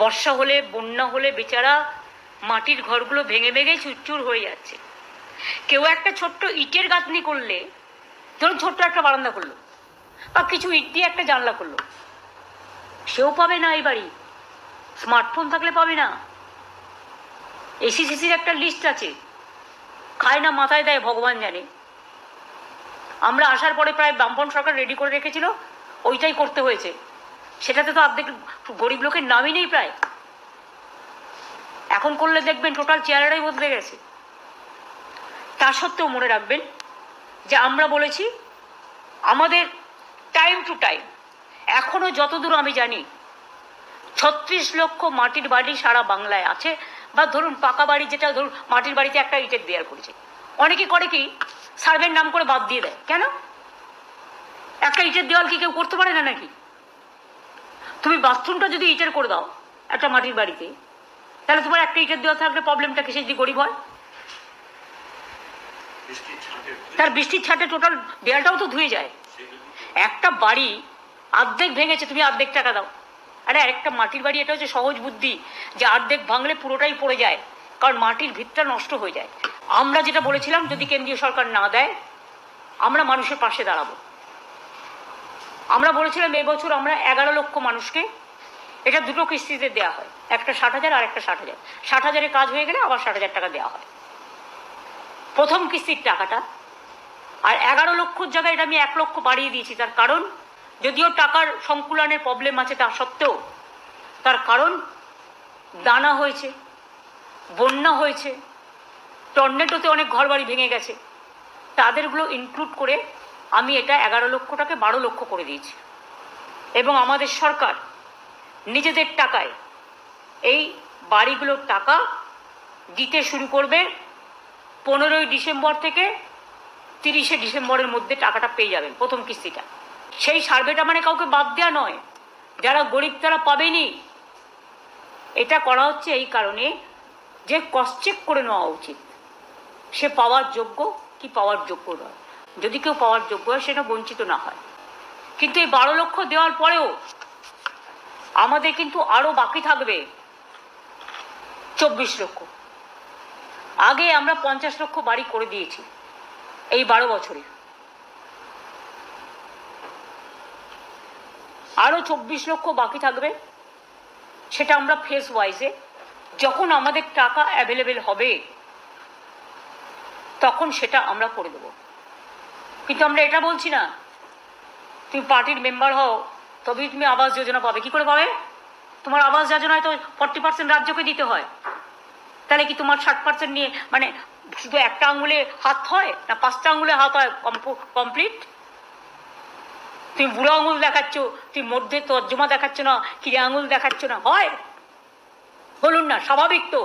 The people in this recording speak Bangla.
বর্ষা হলে, বন্যা হলে বেচারা মাটির ঘরগুলো ভেঙে ভেঙে চুরচুর হয়ে যাচ্ছে। কেউ একটা ছোট্ট ইটের গাঁথনি করলে, ধরুন ছোট্ট একটা বারান্দা করলো বা কিছু ইট দিয়ে একটা জানলা করলো, সেও পাবে না এই বাড়ি। স্মার্টফোন থাকলে পাবে না। এসি সিসির একটা লিস্ট আছে, খায় না মাথায় দেয় ভগবান জানে। আমরা আসার পরে প্রায় বামপন সরকার রেডি করে রেখেছিল, ওইটাই করতে হয়েছে। সেটাতে তো অর্ধেক গরিব লোকের নামই নেই প্রায়। এখন করলে দেখবেন টোটাল চেহারাটাই বদলে গেছে। তা সত্ত্বেও মনে রাখবেন যে আমরা বলেছি আমাদের টাইম টু টাইম, এখনো যতদূর আমি জানি 36 লক্ষ মাটির বাড়ি সারা বাংলায় আছে। বা ধরুন পাকা বাড়ি, যেটা ধরুন মাটির বাড়িতে একটা ইটের দেয়াল করেছে, অনেকে করে কি সার্ভের নাম করে বাদ দিয়ে দেয়। কেন? একটা ইটের দেওয়াল কি কেউ করতে পারে না নাকি? তুমি বাথরুমটা যদি ইটের করে দাও একটা মাটির বাড়িতে, তাহলে তোমার একটা ইটের দেওয়াল থাকলে প্রবলেমটা কিসে যদি গরিব হয়? তার বৃষ্টির ছাটে টোটাল দেয়ালটাও তো ধুয়ে যায়। একটা বাড়ি অর্ধেক ভেঙেছে, তুমি অর্ধেক টাকা দাও। আরে একটা মাটির বাড়ি, এটা হচ্ছে সহজ বুদ্ধি, যে অর্ধেক ভাঙলে পুরোটাই পড়ে যায়, কারণ মাটির ভিতটা নষ্ট হয়ে যায়। আমরা যেটা বলেছিলাম, যদি কেন্দ্রীয় সরকার না দেয় আমরা মানুষের পাশে দাঁড়াবো। আমরা বলেছিলাম এবছর আমরা 11 লক্ষ মানুষকে, এটা দুটো কিস্তিতে দেওয়া হয়, একটা 60,000 আর একটা 60,000। 60,000-এ কাজ হয়ে গেলে আবার 60,000 টাকা দেওয়া হয় প্রথম কিস্তির টাকাটা। আর 11 লক্ষর জায়গায় এটা আমি 1 লক্ষ বাড়িয়ে দিয়েছি। তার কারণ, যদিও টাকার সংকুলনের প্রবলেম আছে, তা সত্ত্বেও তার কারণ দানা হয়েছে, বন্যা হয়েছে, টর্নেডোতে অনেক ঘর বাড়ি ভেঙে গেছে, তাদেরগুলো ইনক্লুড করে আমি এটা 11 লক্ষটাকে 12 লক্ষ করে দিয়েছি। এবং আমাদের সরকার নিজেদের টাকায় এই বাড়িগুলোর টাকা দিতে শুরু করবে 15ই ডিসেম্বর থেকে 30শে ডিসেম্বরের মধ্যে টাকাটা পেয়ে যাবেন, প্রথম কিস্তিটা। সেই সার্ভেটা মানে কাউকে বাদ দেওয়া নয়, যারা গরিব তারা পাবেনি। এটা করা হচ্ছে এই কারণে যে ক্রস চেক করে নেওয়া উচিত, সে পাওয়ার যোগ্য কি পাওয়ার যোগ্য নয়। যদি কেউ পাওয়ার যোগ্য হয় সেটা বঞ্চিত না হয়। কিন্তু এই 12 লক্ষ দেওয়ার পরেও আমাদের কিন্তু আরো বাকি থাকবে 24 লক্ষ। আগে আমরা 50 লক্ষ বাড়ি করে দিয়েছি এই 12 বছরে, আরো 24 লক্ষ বাকি থাকবে। সেটা আমরা ফেজ ওয়াইজে যখন আমাদের টাকা অ্যাভেলেবেল হবে তখন সেটা আমরা করে দেব। কিন্তু আমরা এটা বলছি না তুমি পার্টির মেম্বার হও তবেই তুমি আবাস যোজনা পাবে। কি করে পাবে? তোমার আবাস যোজনায় তো 40% রাজ্যকে দিতে হয়। তাহলে কি তোমার 60% নিয়ে মানে শুধু একটা আঙুলে হাত হয় না 5টা আঙুলে হাত হয় কমপ্লিট? তুমি বুড়ো আঙুল দেখাচ্ছ, তুমি মধ্যে তর্জমা দেখাচ্ছ না, কিরে আঙুল দেখাচ্ছ না, হয়? বলুন না, স্বাভাবিক তো।